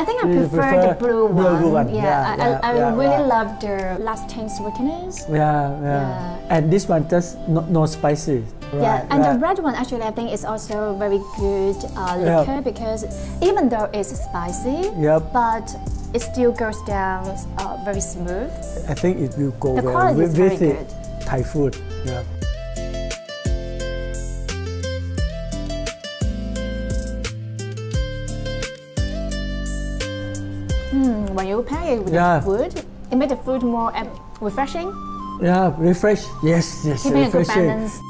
I think I prefer the blue one. I really yeah. love the lasting sweetness. Yeah. And this one just no spicy. Yeah, and the red one actually I think is also very good liquor because even though it's spicy, but it still goes down very smooth. I think it will go the well with it. Thai food. Yeah. When you pair it with the food, it makes the food more refreshing. Yeah, refresh. Yes, keeping refreshing. a good balance.